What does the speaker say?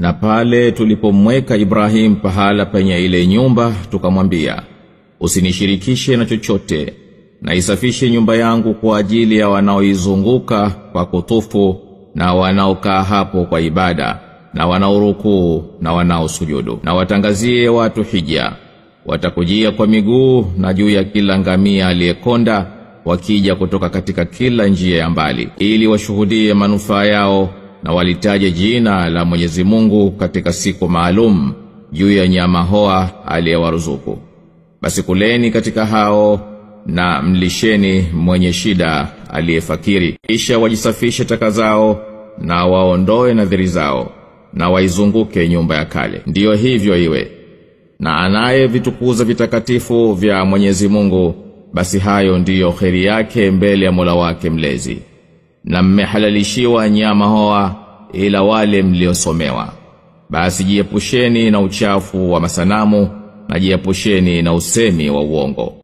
Na pale tulipomweka Ibrahim pahala penye ile nyumba, tukamwambia, usinishirikishe na chochote, na isafishe nyumba yangu kwa ajili ya wanaoizunguka kwa kutufu, na wanaokaa hapo kwa ibada, na wanaorukuu, na wanaosujudu. Na watangazie watu hija, watakujia kwa miguu na juu ya kila ngamia aliyekonda, wakija kutoka katika kila njia ya mbali, ili washuhudie manufaa yao, na walitaje jina la Mwenyezi Mungu katika siku maalum juu ya nyama hoa aliyewaruzuku. Basi kuleni katika hao na mlisheni mwenye shida aliyefakiri. Kisha wajisafishe taka zao na waondoe nadhiri zao, na waizunguke nyumba ya kale. Ndiyo hivyo iwe. Na anaye vitukuza vitakatifu vya Mwenyezi Mungu, basi hayo ndiyo kheri yake mbele ya Mola wake mlezi. Na mmehalalishiwa nyama hoa ila wale mliosomewa. Basi jiepusheni na uchafu wa masanamu, na jiepusheni na usemi wa uongo.